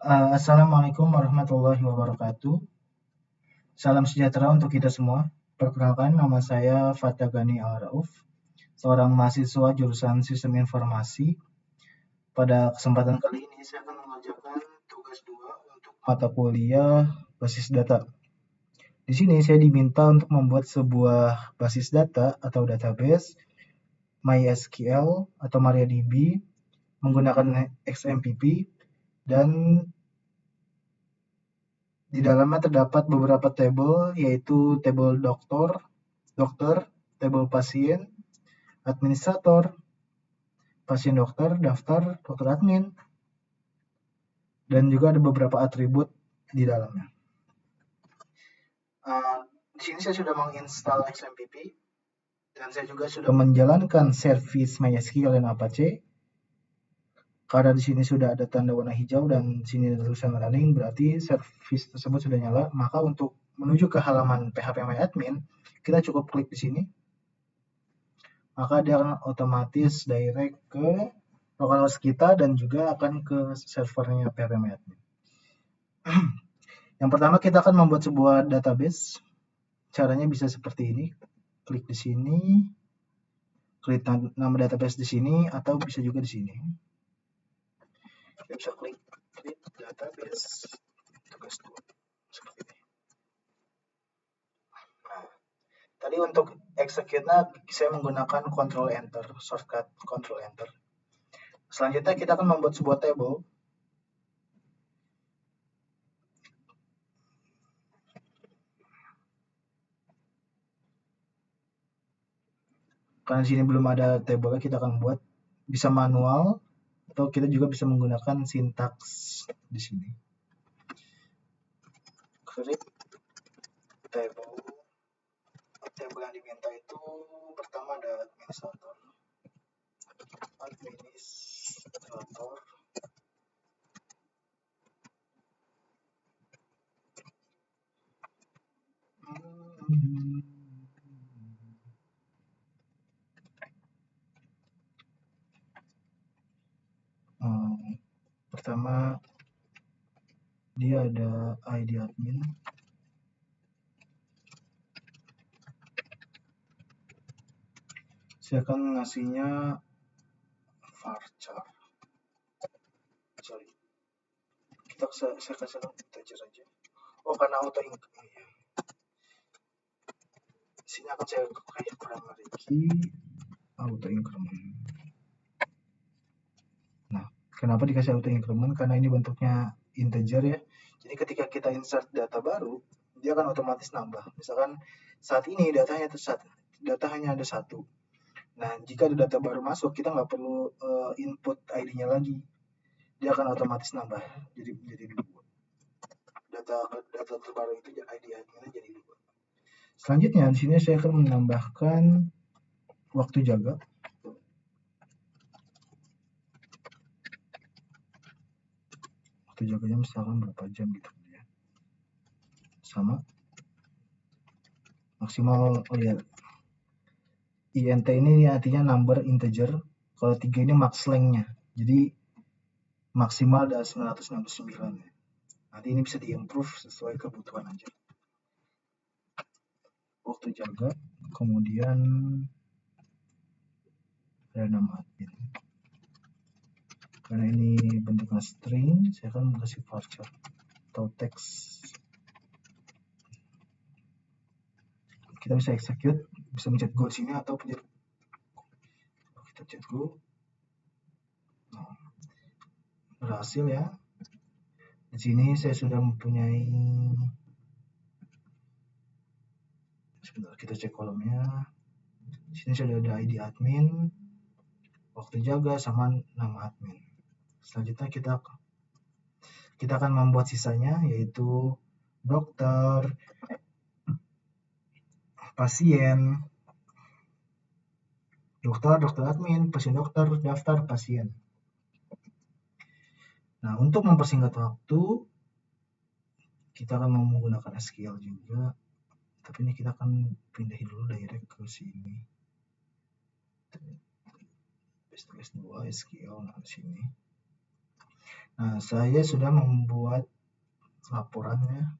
Assalamualaikum warahmatullahi wabarakatuh. Salam sejahtera untuk kita semua. Perkenalkan, nama saya Fatah Gani Al-Rauf, seorang mahasiswa jurusan Sistem Informasi. Pada kesempatan kali ini, saya akan mengerjakan tugas 2 untuk mata kuliah basis data. Di sini saya diminta untuk membuat sebuah basis data atau database MySQL atau MariaDB menggunakan XMPP, dan di dalamnya terdapat beberapa tabel, yaitu tabel dokter, tabel pasien, administrator, pasien dokter, daftar, dokter admin, dan juga ada beberapa atribut di dalamnya. Di sini saya sudah menginstal XMPP, dan saya juga sudah menjalankan service MySQL dan Apache. Karena di sini sudah ada tanda warna hijau dan di sini ada tulisan running, berarti service tersebut sudah nyala. Maka untuk menuju ke halaman phpMyAdmin, kita cukup klik di sini. Maka dia akan otomatis direct ke localhost kita dan juga akan ke servernya phpMyAdmin. Yang pertama kita akan membuat sebuah database. Caranya bisa seperti ini. Klik di sini, klik nama database di sini, atau bisa juga di sini. Kita bisa klik database tugas 2 seperti ini. Nah, tadi untuk execute-nya saya menggunakan Ctrl Enter, shortcut Ctrl Enter. Selanjutnya kita akan membuat sebuah table. Karena di sini belum ada table, kita akan buat bisa manual atau kita juga bisa menggunakan sintaks di sini. Create table. Table yang diminta itu pertama ada administrator. Pertama dia ada ID admin. Saya akan ngasihnya varchar. Sorry. Saya kasih integer aja. Oh, karena auto increment. Ya. Di sini akan saya kasih primary key auto increment. Nah, kenapa dikasih auto increment? Karena ini bentuknya integer ya. Jadi ketika kita insert data baru, dia akan otomatis nambah. Misalkan saat ini data hanya ada 1. Nah, jika ada data baru masuk, kita nggak perlu input ID-nya lagi. Dia akan otomatis nambah, jadi 2. Data terbaru itu ID-nya jadi 2. Selanjutnya, di sini saya akan menambahkan waktu jaga. Waktu jaganya misalkan berapa jam gitu ya. Sama. Maksimal, INT ini artinya number integer. Kalau 3 ini max length-nya. Jadi maksimal ada 969. Nanti ini bisa diimprove sesuai kebutuhan aja. Waktu jaga, kemudian ada nama admin. Karena ini bentuknya string, saya akan kasih varchar atau teks. Kita bisa execute, bisa mencet go sini atau pencet. Kita pencet go. Nah, berhasil ya. Di sini saya sudah mempunyai. Sebentar, kita cek kolomnya. Di sini sudah ada ID admin, waktu jaga, sama nama admin. Selanjutnya kita akan membuat sisanya, yaitu dokter, pasien, dokter admin, pasien dokter, daftar, pasien. Nah, untuk mempersingkat waktu, kita akan menggunakan SQL juga. Tapi ini kita akan pindahin dulu direct ke sini. Tugas 2 SQL, nah sini. Nah, saya sudah membuat laporannya.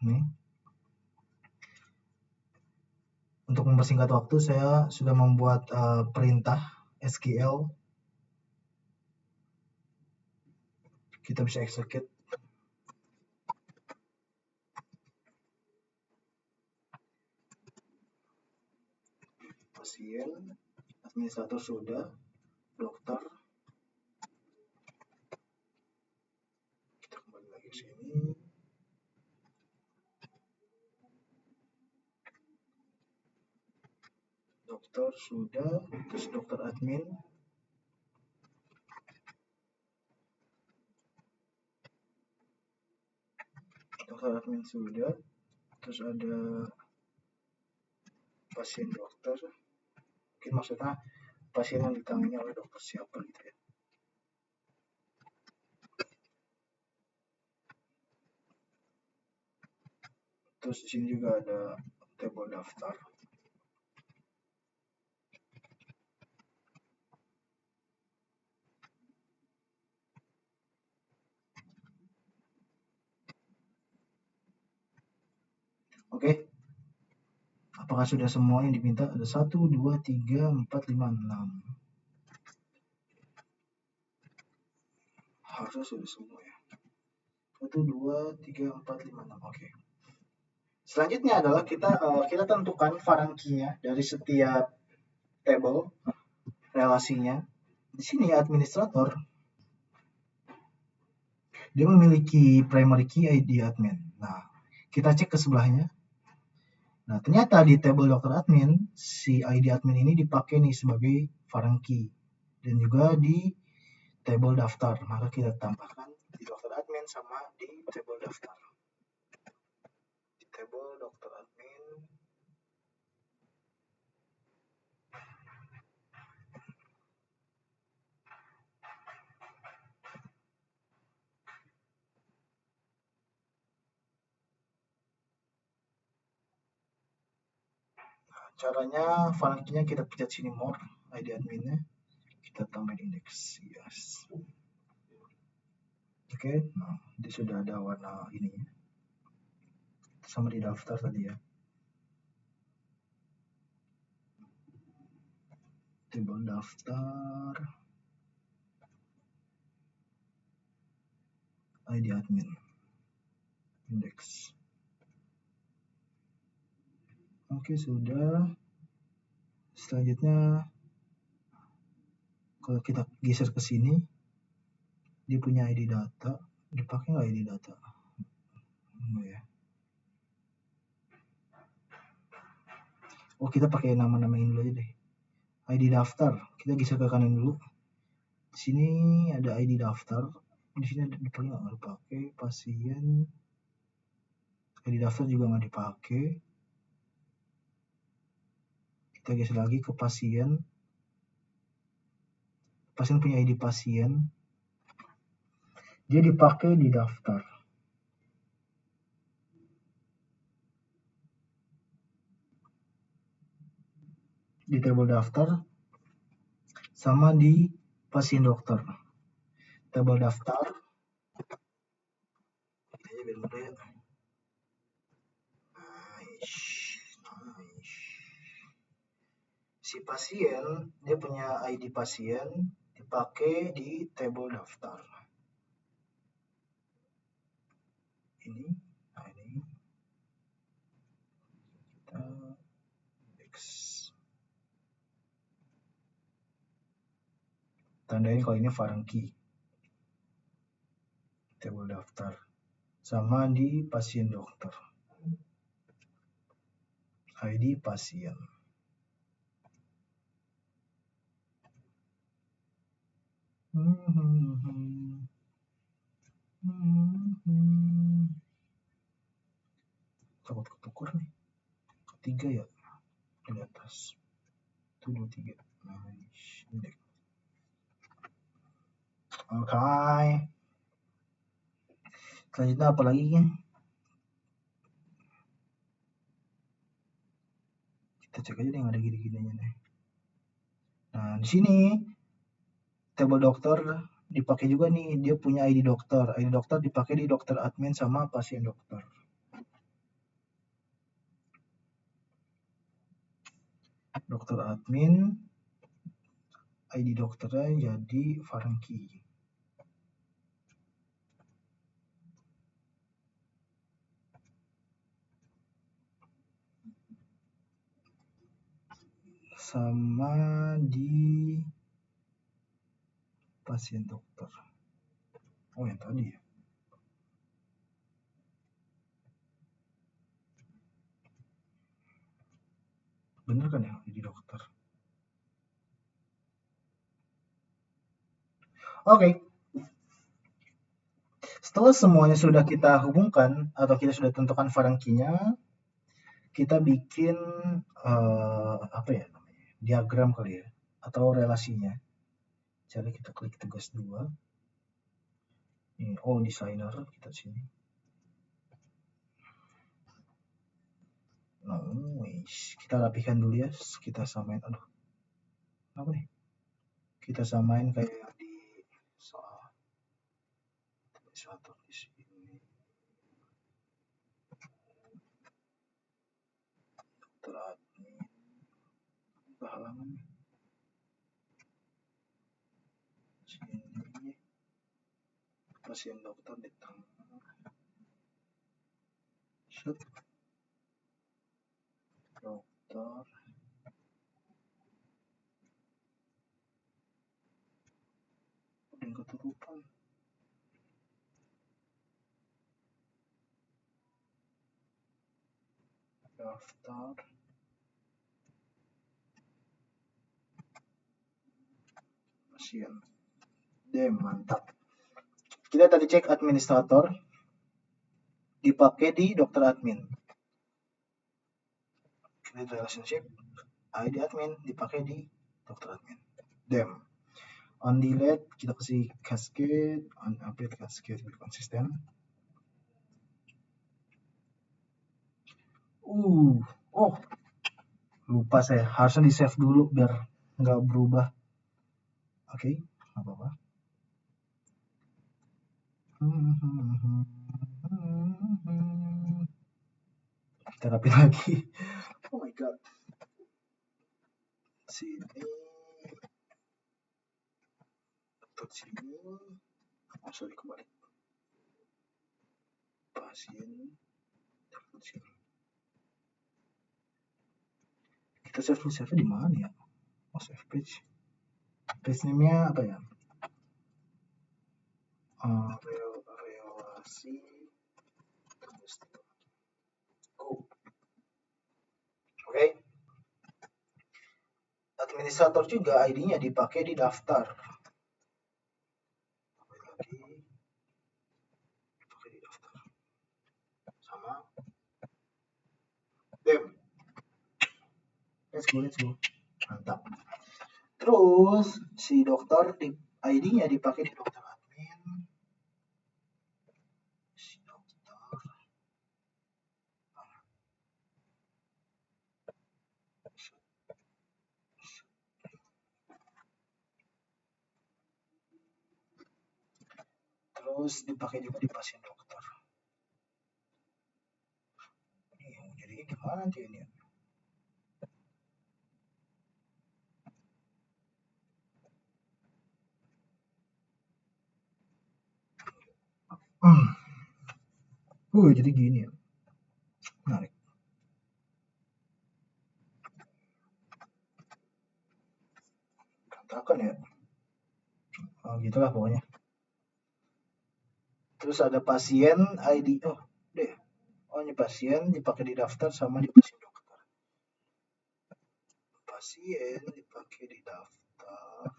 Nih. Untuk mempersingkat waktu, saya sudah membuat perintah SQL. Kita bisa execute. Pasien, administrator sudah, dokter. Kita kembali lagi ke sini. Dokter sudah, terus dokter admin. Dokter admin sudah, terus ada pasien dokter. Mungkin maksudnya pasien yang ditangani oleh dokter siapa gitu ya. Terus di sini juga ada tabel daftar. Oke. Apakah sudah semua yang diminta? Ada 1, 2, 3, 4, 5, 6. Harusnya sudah semua ya. 1, 2, 3, 4, 5, 6. Oke. Selanjutnya adalah kita tentukan foreign key-nya dari setiap table, relasinya. Di sini administrator dia memiliki primary key ID admin. Nah, kita cek ke sebelahnya. Nah, ternyata di table dokter admin, si ID admin ini dipakai nih sebagai foreign key. Dan juga di table daftar. Maka kita tambahkan di dokter admin sama di table daftar. Di table dokter admin. Caranya foreign key-nya kita pencet sini more, ID adminnya. Kita tambahin indeks. Yes. Oke, nah dia sudah ada warna ini sama di daftar tadi ya. Table daftar, ID admin, indeks. Oke, sudah. Selanjutnya kalau kita geser ke sini, dia punya ID data. Dipakai nggak ID data? Enggak ya. Oh, kita pakai nama-nama ini dulu aja deh. ID daftar. Kita geser ke kanan dulu. Di sini ada ID daftar. Di sini ada dipakai nggak dipakai. Pasien. ID daftar juga nggak dipakai. Kita geser lagi ke pasien. Pasien punya ID pasien. Dia dipakai di daftar. Di tabel daftar sama di pasien dokter. Tabel daftar. Si pasien dia punya ID pasien dipakai di tabel daftar. Ini, nah ini kita X. Tandain kalau ini foreign key. Tabel daftar sama di pasien dokter. ID pasien. Takut ketuker nih. Ketiga ya di atas. 1, 2, 3. Nice. Oke. Selanjutnya apa lagi ya? Kita cek aja yang ada gini-gininya nih. Nah, di sini tabel dokter dipakai juga nih, dia punya ID dokter. ID dokter dipakai di dokter admin sama pasien dokter. Dokter admin, ID dokternya jadi Franky. Sama di pasien dokter. Oh, yang tadi ya. Bener kan ya, ID dokter? Oke. Setelah semuanya sudah kita hubungkan atau kita sudah tentukan Franky-nya, kita bikin apa ya namanya? Diagram kali ya atau relasinya. Jadi kita klik tugas 2. Ini designer kita sini. Kita rapikan dulu ya, kita samain. Aduh, apa nih? Kita samain kayak yang di soal satu di sini. Teradmin halaman sini, pasien dokter di tengah. Set. Dokter yang keturupan. Daftar pasien. Mantap. Kita tadi cek administrator dipakai di dokter admin. Create relationship ID admin dipakai di dokter admin. On delete kita kasih cascade, on update cascade biar konsisten. Lupa saya, harusnya di save dulu biar nggak berubah. Oke, nggak apa-apa. Kita rapi lagi. Oh my god. Sini. Tutup sini. Sorry, kembali. Pasien. Tutup sini. Kita save di mana ya? Save page. Page name-nya apa ya? Relasi. Oke. Administrator juga ID-nya dipakai di daftar. Dipakai di daftar. Sama. Let's go. Mantap. Terus si dokter di ID-nya dipakai di dokter admin. Si dokter. Terus dipakai juga di pasien dokter. Ini jadi gimana nanti ini? Jadi gini ya. Menarik. Katakan ya. Gitulah pokoknya. Terus ada pasien ID. Ini pasien dipakai di daftar sama di pasien dokter. Pasien dipakai di daftar.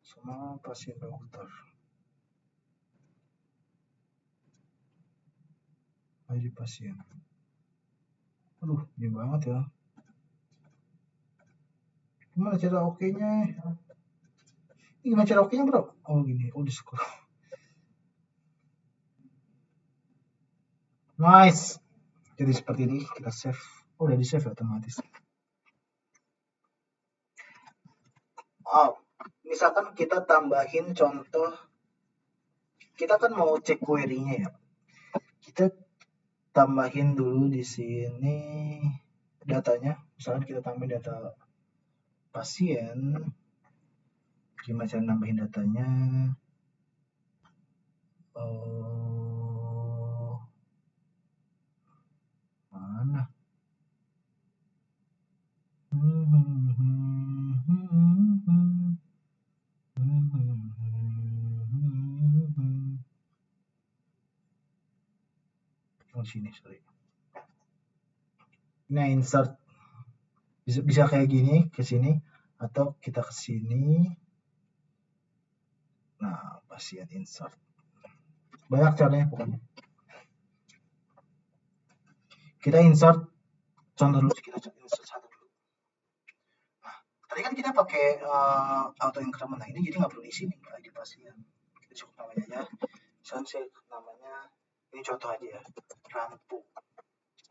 Sama pasien dokter. ID pasien. Aduh, ini banget ya. Gimana cara oke-nya? Ini gimana cara oke-nya, bro? Oh, gini. Di scroll. Nice. Jadi seperti ini kita save. Oh, udah di save otomatis. Oh, misalkan kita tambahin contoh, kita kan mau cek query-nya ya. Kita tambahin dulu di sini datanya. Misalkan kita tambahin data pasien. Gimana cara nambahin datanya? Oh, mana? Oh, sini, sorry. Nah, insert bisa kayak gini ke sini atau kita ke sini. Nah, pasien insert. Banyak caranya pokoknya. Kita insert contoh dulu, kita insert satu dulu. Nah, tadi kan kita pakai auto increment. Nah, ini jadi nggak perlu di sini ID pasien. Kita cukup namanya aja. Misalnya saya namanya ini contoh aja ya, Rampu.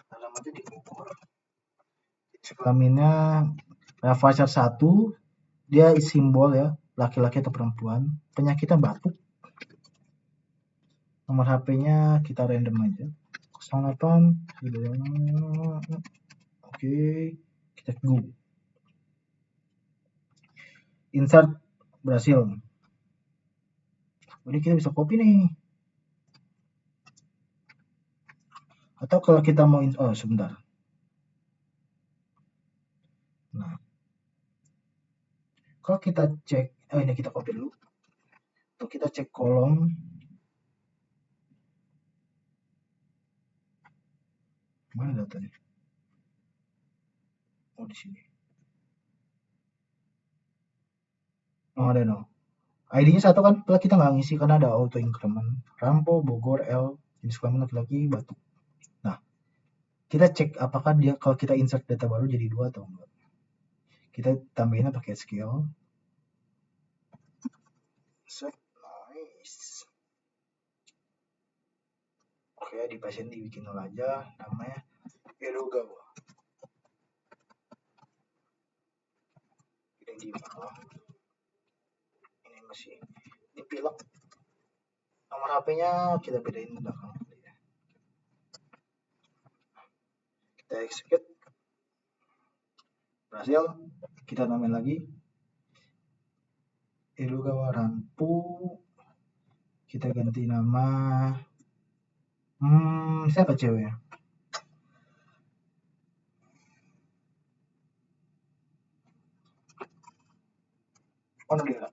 Alamatnya di Bogor. Kelaminnya Fajar 1, dia simbol ya, laki-laki atau perempuan. Penyakitnya batuk. Nomor HP-nya kita random aja. 08 oke, kita go. Insert berhasil. Jadi kita bisa copy nih. Atau kalau kita mau oh sebentar. Nah, kalau kita cek, ini kita copy dulu. Untuk kita cek kolom, mana datanya? Oh, di sini. Oh, ada no. ID-nya satu kan, kita nggak ngisi karena ada auto increment. Rampo, Bogor, L, jenis kelamin laki-laki, batuk. Nah, kita cek apakah dia kalau kita insert data baru jadi 2 atau enggak. Kita tambahinnya pakai SQL. Set, nice. Oke, di pasien dibikin nol aja, namanya Edogawa. Ini di mana? Ini masih dipilak. Nomor HP-nya kita bedain belakang. Kita execute. Berhasil. Kita tambahin lagi. Edogawa Rampu. Kita ganti nama. Siapa cewek? Oh, dia.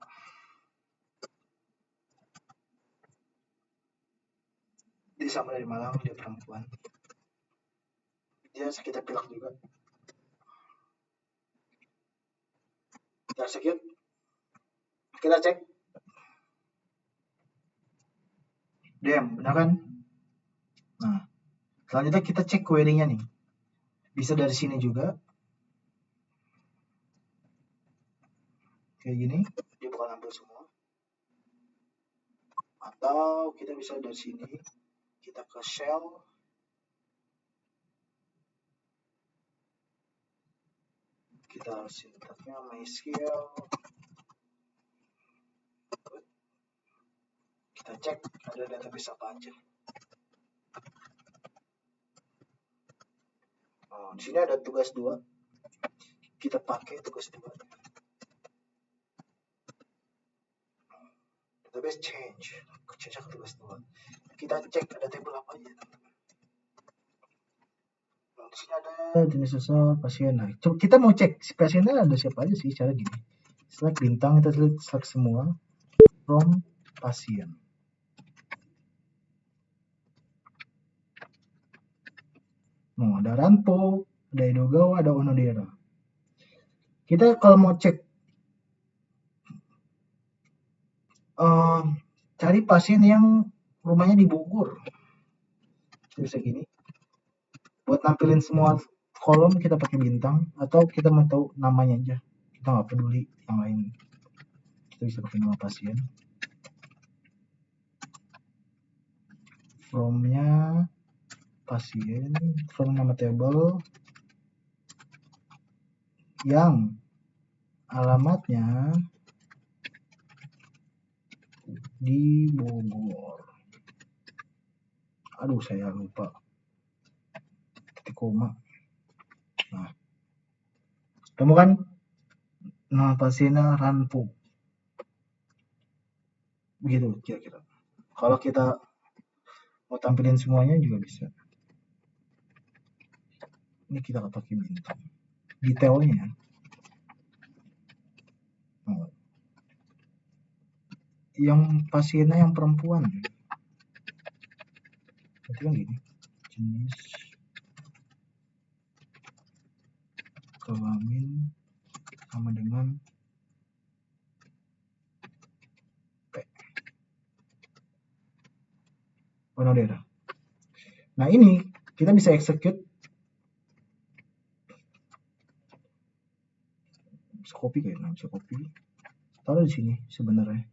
Dia sama dari Malang, dia perempuan. Dia kita pilak juga. Kita execute. Kita cek. Dem, benar kan? Nah, selanjutnya kita cek query-nya nih. Bisa dari sini juga. Kayak gini, dia bakal ambil semua. Atau kita bisa dari sini, kita ke shell. Kita sintaknya MySQL. Kita cek ada database apa aja. Oh, di sini ada tugas 2. Kita pakai tugas 2. Database change. Change ke tugas 2. Kita cek ada table apa aja. Nah, di sini ada jenis sensor pasien. Nah, kita mau cek si pasiennya ada siapa aja sih, cara gini. Select bintang, kita select semua from pasien. Nah, ada Ranpo, ada Edogawa, ada Onodera. Kita kalau mau cek cari pasien yang rumahnya di Bogor, bisa gini. Buat nampilin semua kolom kita pakai bintang, atau kita mau tahu namanya aja, kita nggak peduli yang lain. Kita bisa pakai nama pasien. From-nya pasien from nama tabel yang alamatnya di Bogor. Aduh, saya lupa titik koma. Nah, temukan nama pasiennya Ranpu. Begitu kira-kira. Kalau kita mau tampilin semuanya juga bisa. Ini kita pakai bintang. Detailnya. Yang pasiennya yang perempuan. Berarti kan gini. Jenis kelamin sama dengan P. Warna daerah. Nah, ini kita bisa execute. Bisa copy kayaknya, bisa copy. Taruh di sini sebenarnya.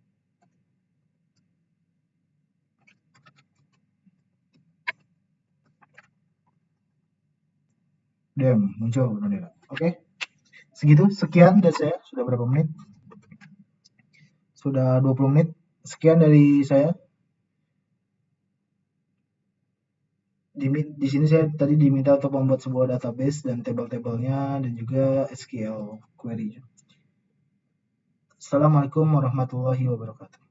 Muncul warna daerah. Oke. Segitu, sekian dari saya. Sudah berapa menit? Sudah 20 menit. Sekian dari saya. Di sini saya tadi diminta untuk membuat sebuah database dan tabel-tabelnya dan juga SQL query. Assalamualaikum warahmatullahi wabarakatuh.